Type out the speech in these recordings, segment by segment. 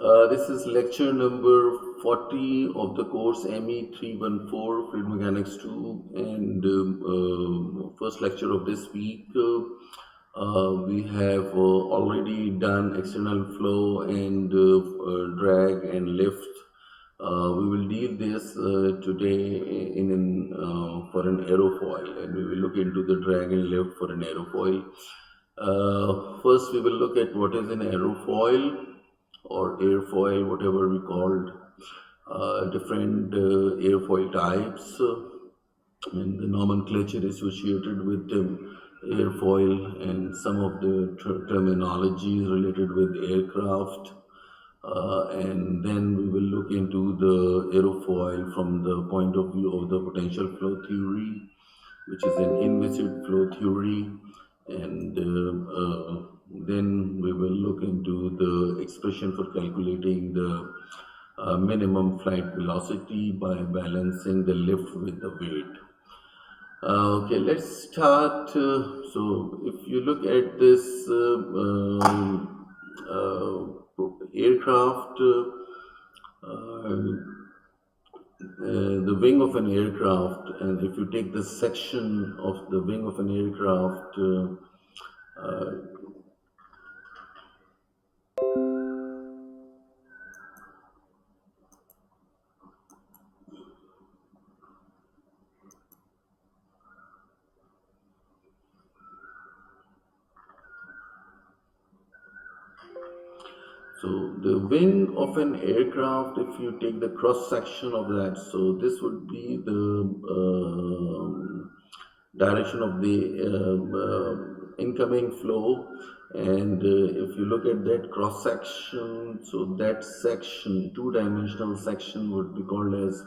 This is lecture number 40 of the course ME 314 Fluid Mechanics 2, and first lecture of this week. We have already done external flow and drag and lift. We will deal this today for an aerofoil, and we will look into the drag and lift for an aerofoil. First, we will look at what is an aerofoil or airfoil, whatever we called, different airfoil types, and the nomenclature associated with them, airfoil, and some of the terminologies related with aircraft. And then we will look into the aerofoil from the point of view of the potential flow theory, which is an inviscid flow theory, and then we will look into the expression for calculating the minimum flight velocity by balancing the lift with the weight. Okay, let's start. So if you look at this aircraft, the wing of an aircraft, and if you take the section of the wing of an aircraft, so the wing of an aircraft, if you take the cross section of that, so this would be the direction of the incoming flow, and if you look at that cross section, so that section, two-dimensional section, would be called as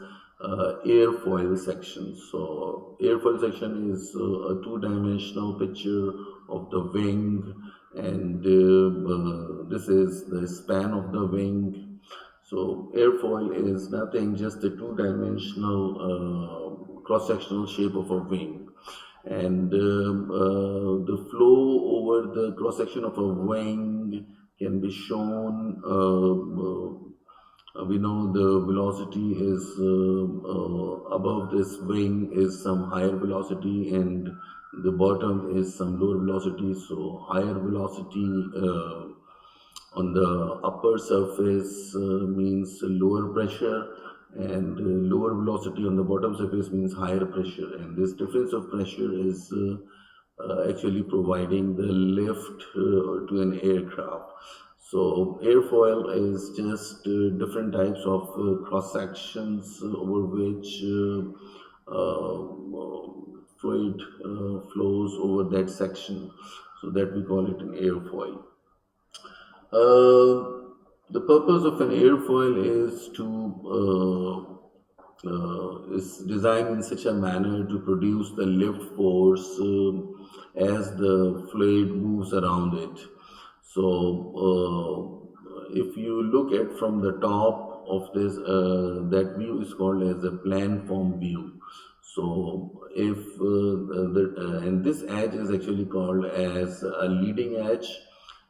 airfoil section. So airfoil section is a two-dimensional picture of the wing, and this is the span of the wing. So airfoil is nothing, just a two-dimensional cross-sectional shape of a wing, and the flow over the cross-section of a wing can be shown. We know the velocity is above this wing is some higher velocity, and the bottom is some lower velocity. So higher velocity on the upper surface means lower pressure, and lower velocity on the bottom surface means higher pressure, and this difference of pressure is actually providing the lift to an aircraft. So airfoil is just different types of cross sections over which fluid flows over that section, so that we call it an airfoil. The purpose of an airfoil is designed in such a manner to produce the lift force as the fluid moves around it. So if you look at from the top of this, that view is called as a planform view. So if and this edge is actually called as a leading edge,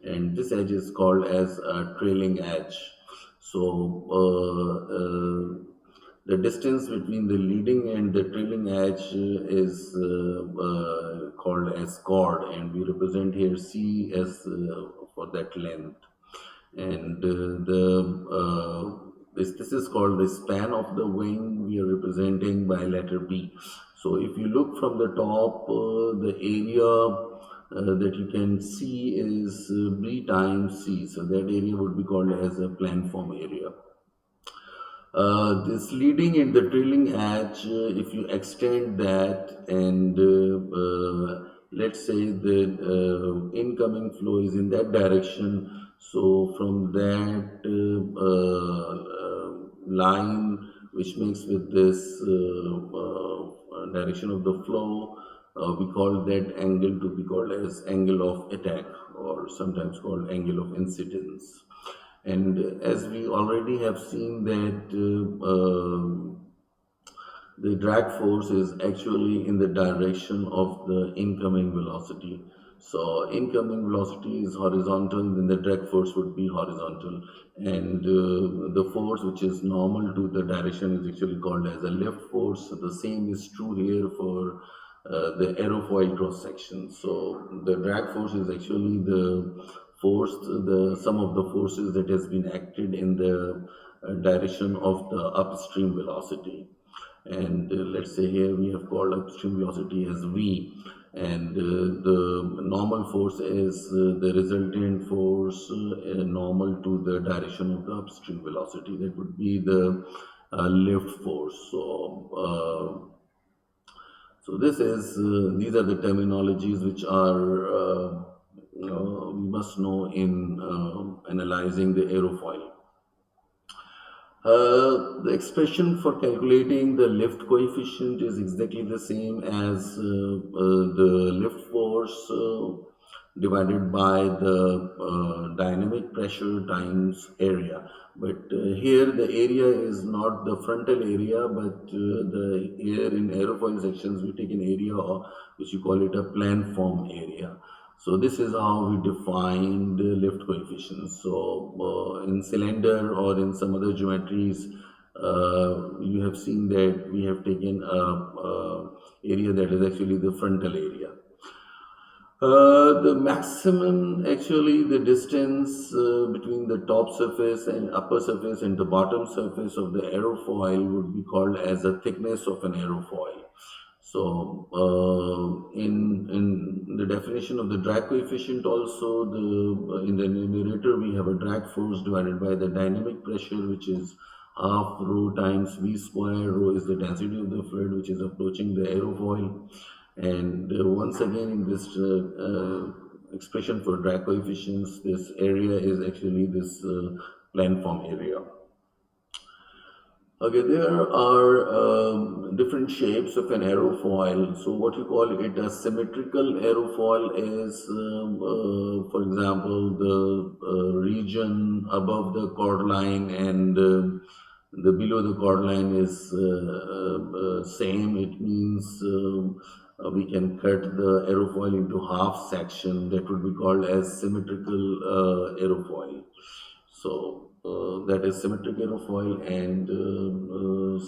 and this edge is called as a trailing edge. So the distance between the leading and the trailing edge is called as chord, and we represent here C as for that length, and this is called the span of the wing. We are representing by letter B. So if you look from the top, the area that you can see is B times C, so that area would be called as a planform area. This leading and the trailing edge, if you extend that, and let's say the incoming flow is in that direction, so from that line which makes with this direction of the flow, we call that angle to be called as angle of attack, or sometimes called angle of incidence. And as we already have seen that the drag force is actually in the direction of the incoming velocity. So incoming velocity is horizontal, then the drag force would be horizontal, and the force which is normal to the direction is actually called as a lift force. So the same is true here for the aerofoil cross section. So the drag force is actually the force, the sum of the forces that has been acted in the direction of the upstream velocity. And let's say here we have called upstream velocity as v, and the normal force is the resultant force normal to the direction of the upstream velocity. That would be the lift force. So this is these are the terminologies which are we must know in analyzing the aerofoil. The expression for calculating the lift coefficient is exactly the same as the lift force divided by the dynamic pressure times area. But here the area is not the frontal area, but here in aerofoil sections we take an area which you call it a planform area. So this is how we define the lift coefficients. So in cylinder or in some other geometries, you have seen that we have taken a area that is actually the frontal area. The maximum, actually, the distance between the top surface and upper surface and the bottom surface of the aerofoil would be called as the thickness of an aerofoil. So, in the definition of the drag coefficient, also in the numerator we have a drag force divided by the dynamic pressure, which is half rho times v square. Rho is the density of the fluid which is approaching the aerofoil, and once again in this expression for drag coefficients, this area is actually this planform area. Okay, there are different shapes of an aerofoil. So what you call it a symmetrical aerofoil is, for example, the region above the chord line and the below the chord line is same. It means we can cut the aerofoil into half section. That would be called as symmetrical aerofoil. So that is symmetric aerofoil, and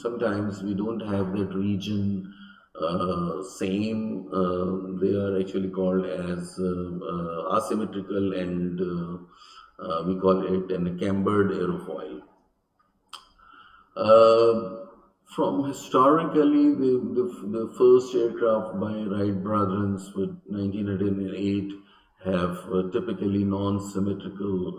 sometimes we don't have that region same. They are actually called as asymmetrical, and we call it a cambered aerofoil. From historically, the first aircraft by Wright brothers with 1908 have typically non-symmetrical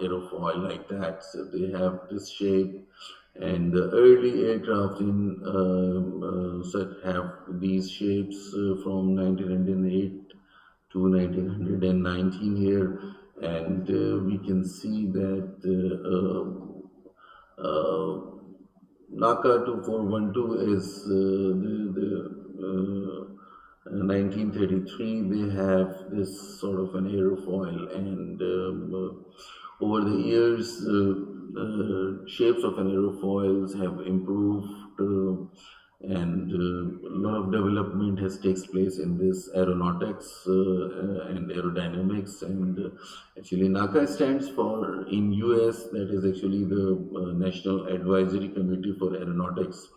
aerofoil like that. So they have this shape, and the early aircraft in set have these shapes from 1908 to 1919 here, and we can see that NACA 2412 is the 1933. They have this sort of an aerofoil, and over the years, shapes of an aerofoils have improved, and a lot of development has takes place in this aeronautics and aerodynamics. And actually NACA stands for, in US, that is actually the National Advisory Committee for Aeronautics.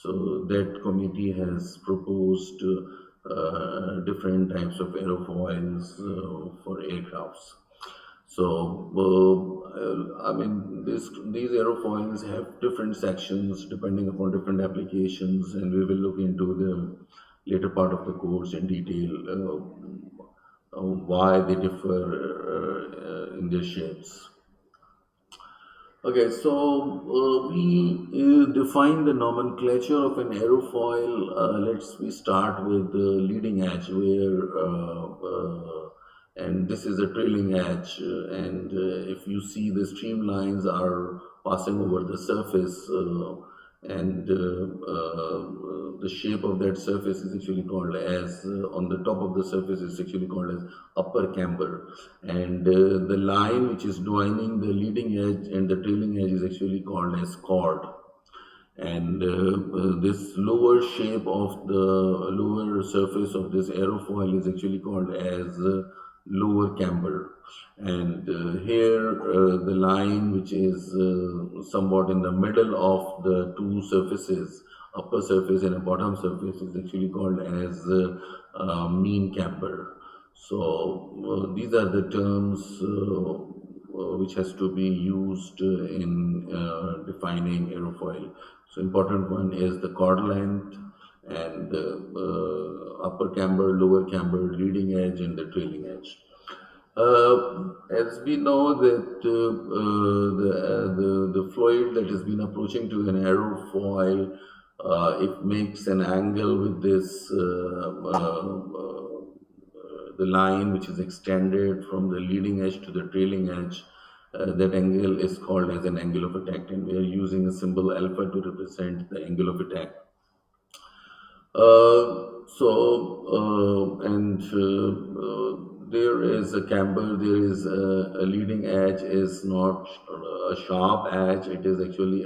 So that committee has proposed different types of aerofoils for aircrafts. So, I mean, these aerofoils have different sections depending upon different applications, and we will look into the later part of the course in detail why they differ in their shapes. Okay, so we define the nomenclature of an aerofoil. We start with the leading edge, and this is a trailing edge, and if you see the streamlines are passing over the surface, and the shape of that surface is actually called as, on the top of the surface is actually called as upper camber, and the line which is joining the leading edge and the trailing edge is actually called as chord. and this lower shape of the lower surface of this aerofoil is actually called as lower camber. And here the line which is somewhat in the middle of the two surfaces, upper surface and a bottom surface, is actually called as mean camber. So these are the terms which has to be used in defining aerofoil. So important one is the chord length and upper camber, lower camber, leading edge, and the trailing edge. As we know that the fluid that has been approaching to an aerofoil, it makes an angle with this the line which is extended from the leading edge to the trailing edge. That angle is called as an angle of attack, and we are using a symbol alpha to represent the angle of attack. There is a camber, there is a leading edge is not a sharp edge, it is actually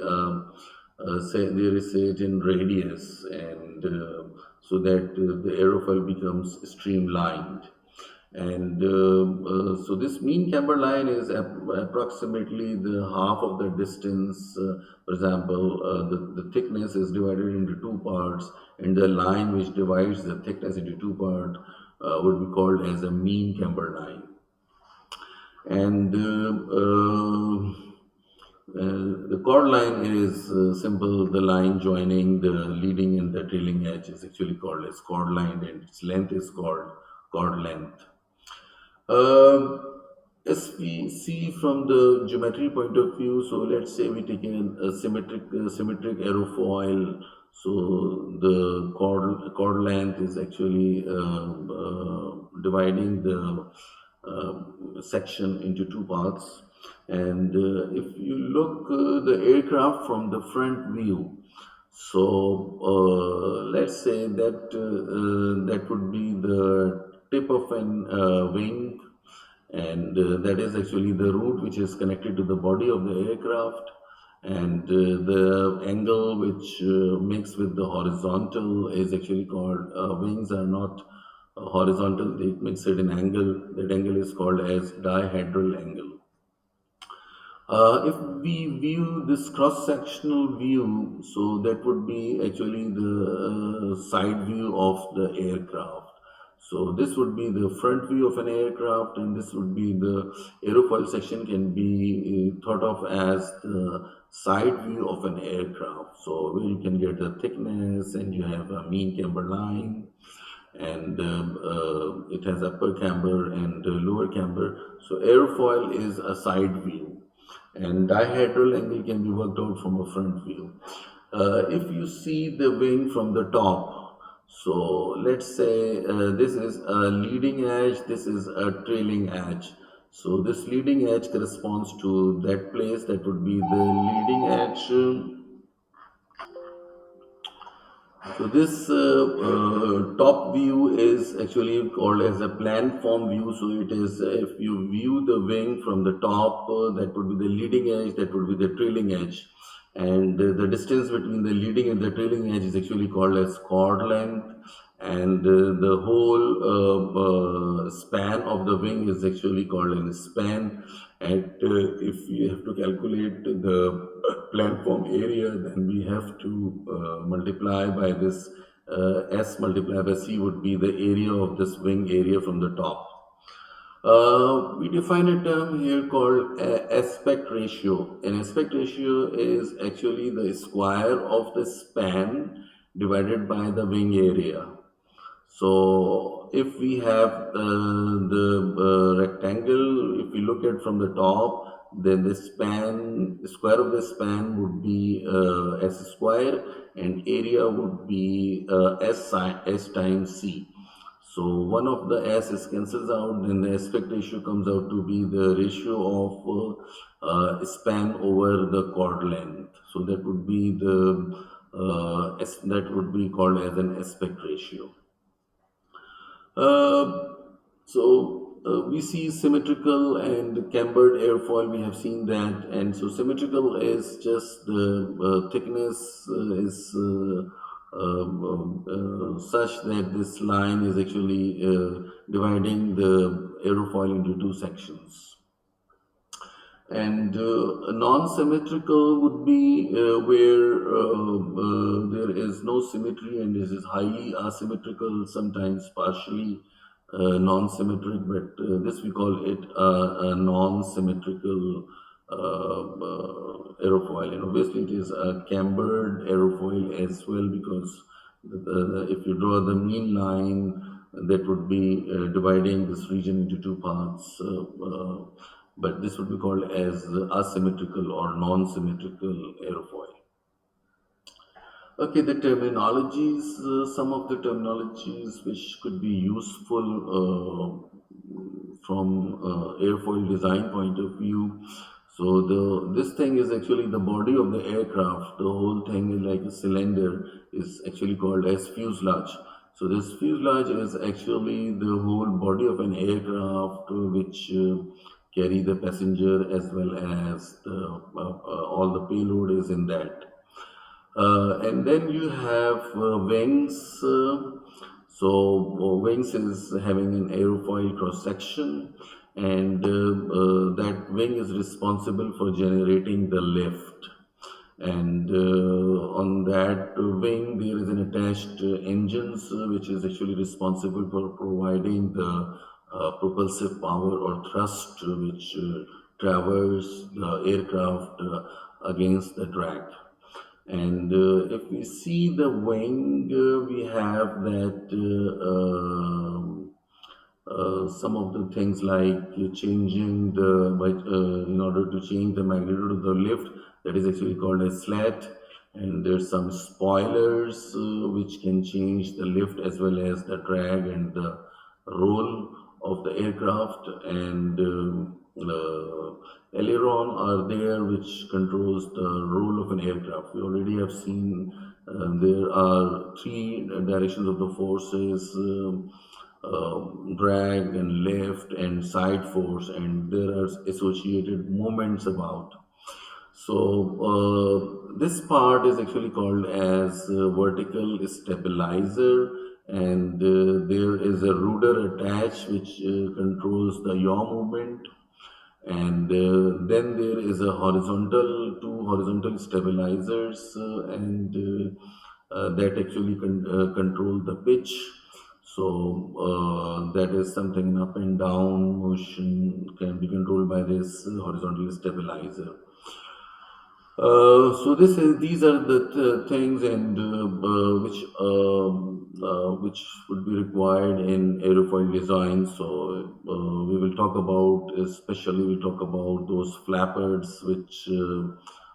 say there is edge in radius, and so that the aerofoil becomes streamlined. And so this mean camber line is approximately the half of the distance. For example, the thickness is divided into two parts, and the line which divides the thickness into two parts would be called as a mean camber line. And the chord line is simple. The line joining the leading and the trailing edge is actually called as chord line, and its length is called chord length. As we see from the geometry point of view, so let's say we take a symmetric aerofoil. So the chord length is actually dividing the section into two parts. And if you look the aircraft from the front view, so let's say that that would be the tip of an wing, and that is actually the root which is connected to the body of the aircraft, and the angle which makes with the horizontal is actually called wings are not horizontal, they make certain angle. That angle is called as dihedral angle. If we view this cross-sectional view, so that would be actually the side view of the aircraft. So this would be the front view of an aircraft, and this would be the aerofoil section can be thought of as the side view of an aircraft. So where you can get the thickness, and you have a mean camber line, and it has upper camber and lower camber. So airfoil is a side view, and dihedral angle can be worked out from a front view. If you see the wing from the top, so let's say this is a leading edge, this is a trailing edge. So this leading edge corresponds to that place, that would be the leading edge. So this top view is actually called as a planform view. So it is, if you view the wing from the top, that would be the leading edge, that would be the trailing edge. And the distance between the leading and the trailing edge is actually called as chord length. And the whole span of the wing is actually called a span. And if we have to calculate the platform area, then we have to multiply by this S multiplied by C would be the area of this wing area from the top. We define a term here called aspect ratio. An aspect ratio is actually the square of the span divided by the wing area. So if we have the rectangle, if we look at from the top, then the square of the span would be S square, and area would be S times C. So one of the S is cancels out, then the aspect ratio comes out to be the ratio of span over the chord length. So that would be that would be called as an aspect ratio. we see symmetrical and cambered airfoil. We have seen that, and so symmetrical is just the thickness is such that this line is actually dividing the aerofoil into two sections. And a non-symmetrical would be where there is no symmetry and this is highly asymmetrical, sometimes partially non-symmetric, but this we call it a non-symmetrical aerofoil. And obviously it is a cambered aerofoil as well, because if you draw the mean line, that would be dividing this region into two parts. But this would be called as asymmetrical or non-symmetrical aerofoil. Okay, the terminologies, some of the terminologies which could be useful from airfoil design point of view. So this thing is actually the body of the aircraft. The whole thing is like a cylinder, is actually called as fuselage. So this fuselage is actually the whole body of an aircraft which carry the passenger as well as all the payload is in that. And then you have wings. Wings is having an aerofoil cross section, and that wing is responsible for generating the lift. And on that wing there is an attached engines which is actually responsible for providing the propulsive power or thrust which traverse the aircraft against the drag. And if we see the wing, we have that some of the things like changing in order to change the magnitude of the lift, that is actually called a slat. And there's some spoilers which can change the lift as well as the drag and the roll of the aircraft. And aileron are there which controls the roll of an aircraft. We already have seen there are three directions of the forces, drag and lift and side force, and there are associated moments about. So this part is actually called as vertical stabilizer, and there is a rudder attached which controls the yaw movement. And then there is a two horizontal stabilizers, and that actually control the pitch. So that is something, an up and down motion can be controlled by this horizontal stabilizer. These are the things and which would be required in aerofoil design. So we will talk about, especially we talk about those flappers which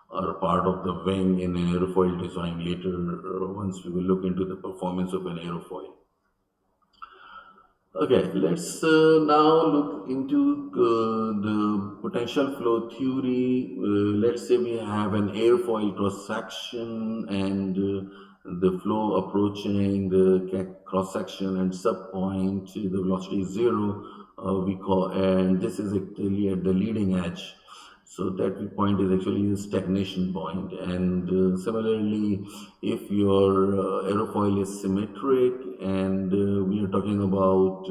are part of the wing in an aerofoil design later, once we will look into the performance of an aerofoil. Okay, let's now look into the potential flow theory. Let's say we have an airfoil cross section and the flow approaching the cross section and sub point, the velocity is zero. We call, and this is actually at the leading edge. So that point is actually a stagnation point. And similarly, if your aerofoil is symmetric and we are talking about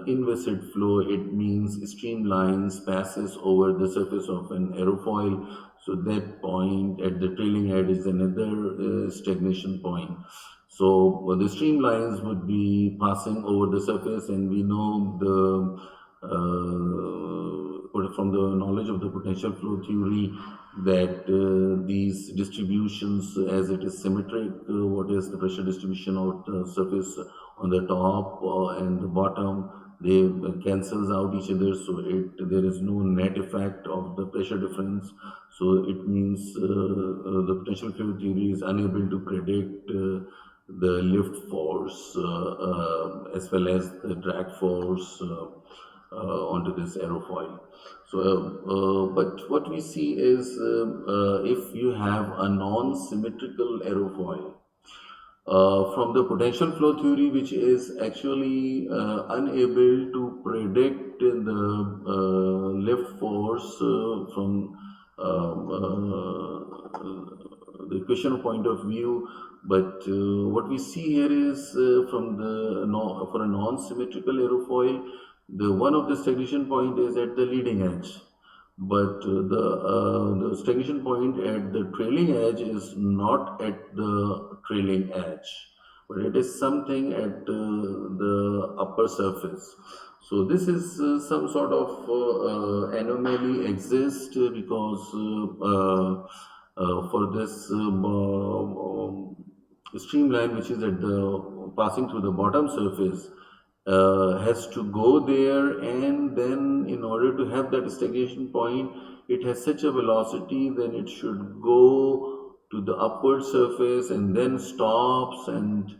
inviscid flow, it means streamlines passes over the surface of an aerofoil. So that point at the trailing edge is another stagnation point. So the streamlines would be passing over the surface, and we know from the knowledge of the potential flow theory that these distributions, as it is symmetric, what is the pressure distribution of the surface on the top and the bottom, they cancels out each other, so there is no net effect of the pressure difference. So it means the potential flow theory is unable to predict the lift force as well as the drag force onto this aerofoil. So, but what we see is if you have a non-symmetrical aerofoil, from the potential flow theory, which is actually unable to predict the lift force from the equation point of view. But what we see here is from the no, for a non-symmetrical aerofoil, the one of the stagnation point is at the leading edge, but the stagnation point at the trailing edge is not at the trailing edge, but it is something at the upper surface. So this is some sort of anomaly exists because for this streamline which is at the passing through the bottom surface has to go there, and then in order to have that stagnation point, it has such a velocity, then it should go to the upward surface and then stops and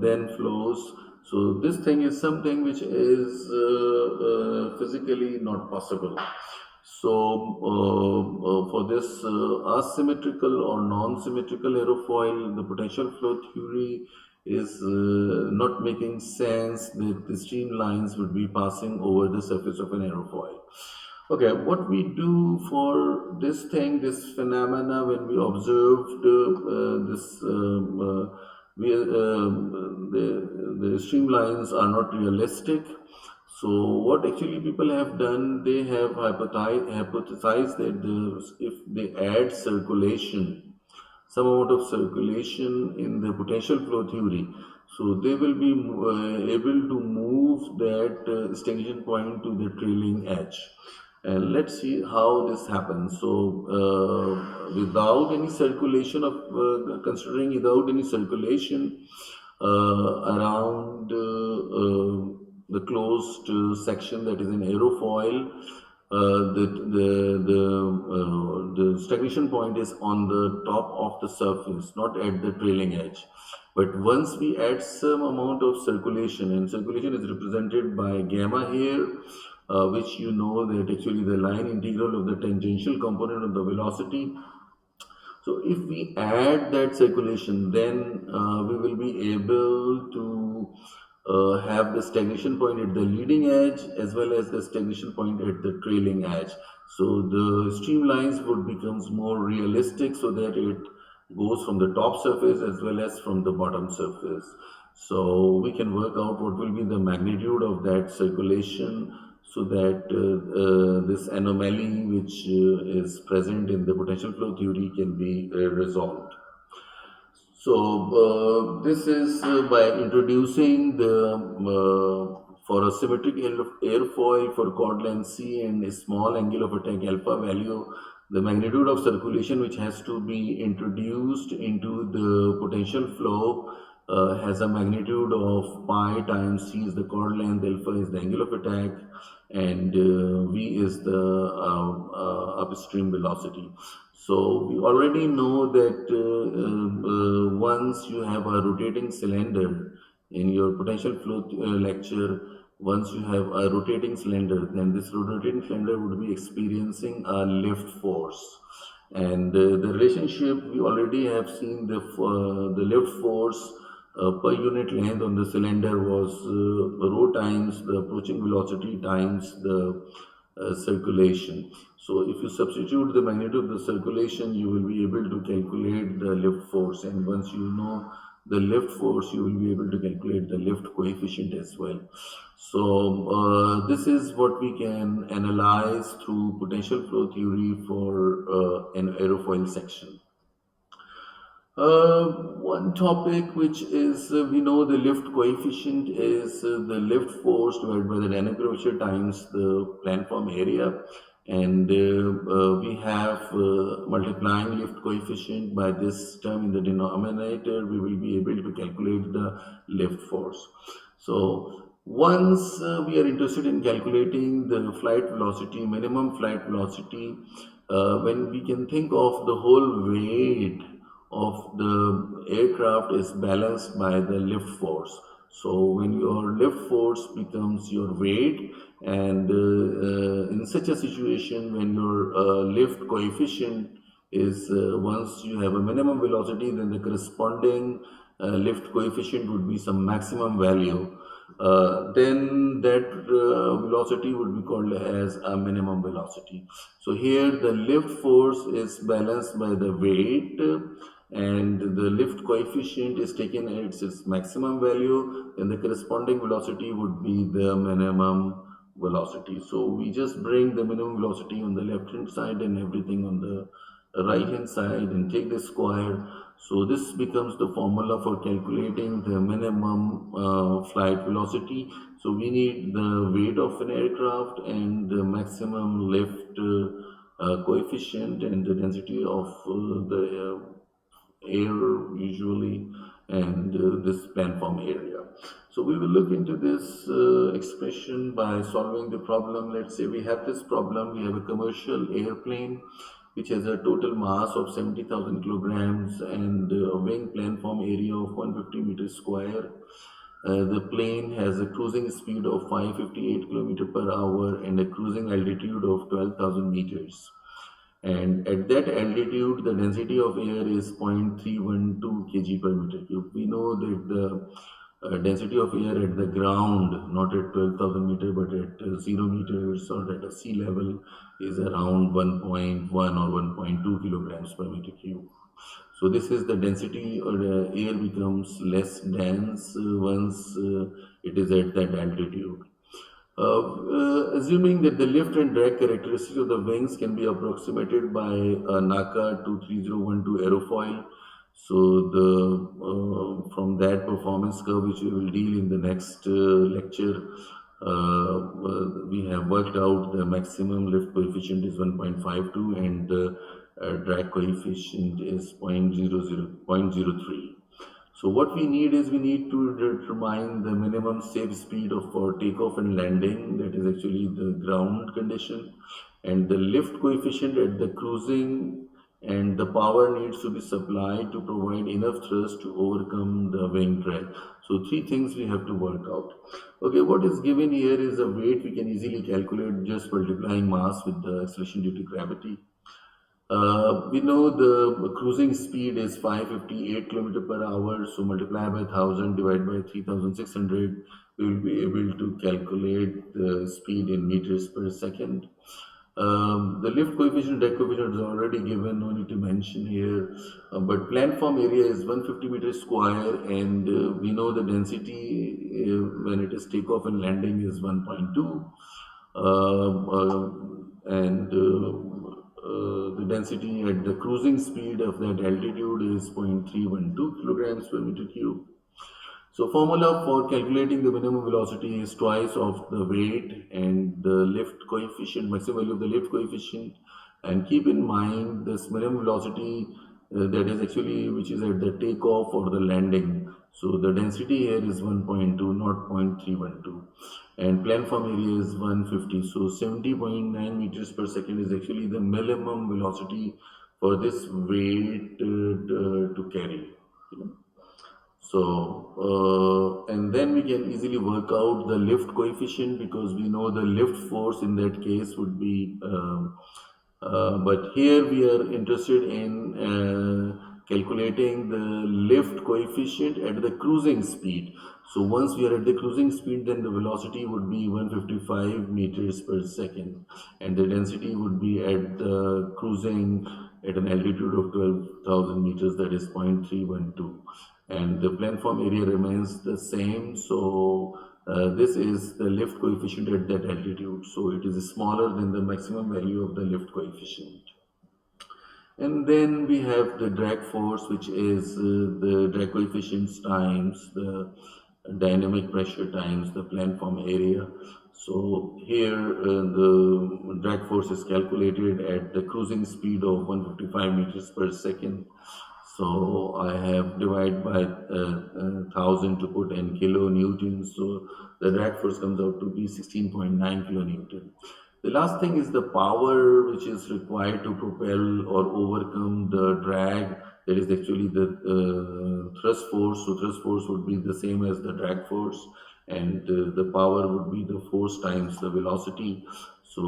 then flows. So this thing is something which is physically not possible. So for this asymmetrical or non-symmetrical aerofoil, the potential flow theory is not making sense that the streamlines would be passing over the surface of an aerofoil. Okay, what we do for this thing, this phenomena, when we observed this, the streamlines are not realistic. So what actually people have done, they have hypothesized that if they add circulation, some amount of circulation in the potential flow theory, so they will be able to move that stagnation point to the trailing edge. And let's see how this happens. So without any circulation of considering without any circulation around the closed section that is in aerofoil, the stagnation point is on the top of the surface, not at the trailing edge. But once we add some amount of circulation, and circulation is represented by gamma here, which you know that actually the line integral of the tangential component of the velocity. So if we add that circulation, then we will be able to have the stagnation point at the leading edge as well as the stagnation point at the trailing edge. So the streamlines would becomes more realistic, so that it goes from the top surface as well as from the bottom surface. So we can work out what will be the magnitude of that circulation, so that this anomaly which is present in the potential flow theory can be resolved. So this is by introducing the for a symmetric airfoil for chord line C and a small angle of attack alpha value, the magnitude of circulation which has to be introduced into the potential flow has a magnitude of pi times C is the chord length, alpha is the angle of attack, and V is the upstream velocity. So we already know that once you have a rotating cylinder in your potential flow lecture, once you have a rotating cylinder, then this rotating cylinder would be experiencing a lift force. And the relationship, we already have seen the lift force per unit length on the cylinder was rho times the approaching velocity times the circulation. So if you substitute the magnitude of the circulation, you will be able to calculate the lift force, and once you know the lift force, you will be able to calculate the lift coefficient as well. So this is what we can analyze through potential flow theory for an aerofoil section. One topic which is we know the lift coefficient is the lift force divided by the dynamic curvature times the planform area, and we have multiplying lift coefficient by this term in the denominator, we will be able to calculate the lift force. So once we are interested in calculating the flight velocity, minimum flight velocity, when we can think of the whole weight of the aircraft is balanced by the lift force. So when your lift force becomes your weight, and in such a situation when your lift coefficient is once you have a minimum velocity, then the corresponding lift coefficient would be some maximum value, then that velocity would be called as a minimum velocity. So here the lift force is balanced by the weight, and the lift coefficient is taken at its maximum value, and the corresponding velocity would be the minimum velocity. So we just bring the minimum velocity on the left hand side and everything on the right hand side and take the square. So this becomes the formula for calculating the minimum flight velocity. So we need the weight of an aircraft and the maximum lift coefficient and the density of the air usually, and this planform area. So we will look into this expression by solving the problem. Let's say we have this problem. We have a commercial airplane which has a total mass of 70,000 kilograms and a wing planform area of 150 meters square. The plane has a cruising speed of 558 kilometers per hour and a cruising altitude of 12,000 meters. And at that altitude, the density of air is 0.312 kg per meter cube. We know that the density of air at the ground, not at 12,000 meter, but at 0 meters or at a sea level, is around 1.1 or 1.2 kilograms per meter cube. So this is the density, or the air becomes less dense once it is at that altitude. Assuming that the lift and drag characteristics of the wings can be approximated by a NACA 23012 aerofoil. So from that performance curve, which we will deal in the next lecture, we have worked out the maximum lift coefficient is 1.52 and the drag coefficient is 0.03. So what we need is we need to determine the minimum safe speed for takeoff and landing, that is actually the ground condition, and the lift coefficient at the cruising, and the power needs to be supplied to provide enough thrust to overcome the wing drag. So three things we have to work out. Okay, what is given here is a weight we can easily calculate just multiplying mass with the acceleration due to gravity. We know the cruising speed is 558 km per hour, so multiply by 1000 divided by 3600, we will be able to calculate the speed in meters per second. The lift coefficient, drag coefficient is already given, no need to mention here, but planform area is 150 meters square, and we know the density when it is takeoff and landing is 1.2, and the density at the cruising speed of that altitude is 0.312 kilograms per meter cube. So formula for calculating the minimum velocity is twice of the weight and the lift coefficient, maximum value of the lift coefficient. And keep in mind this minimum velocity that is actually which is at the takeoff or the landing. So the density here is 1.2, not 0.312. And planform area is 150. So 70.9 meters per second is actually the minimum velocity for this weight to carry. So, and then we can easily work out the lift coefficient because we know the lift force in that case would be, but here we are interested in calculating the lift coefficient at the cruising speed. So once we are at the cruising speed, then the velocity would be 155 meters per second and the density would be at the cruising at an altitude of 12,000 meters, that is 0.312. And the planform area remains the same, so this is the lift coefficient at that altitude, so it is smaller than the maximum value of the lift coefficient. And then we have the drag force, which is the drag coefficients times the dynamic pressure times the planform area. So here the drag force is calculated at the cruising speed of 155 meters per second. So I have divided by 1000 to put in kilonewtons. So the drag force comes out to be 16.9 kilonewton. The last thing is the power which is required to propel or overcome the drag. That is actually the thrust force. So thrust force would be the same as the drag force, and the power would be the force times the velocity. So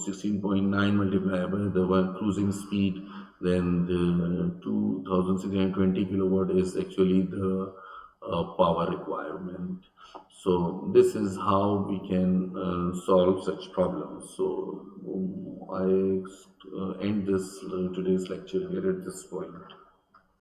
16.9 multiplied by the cruising speed, then the 2620 kilowatt is actually the power requirement. So this is how we can solve such problems. So I end this today's lecture here at this point.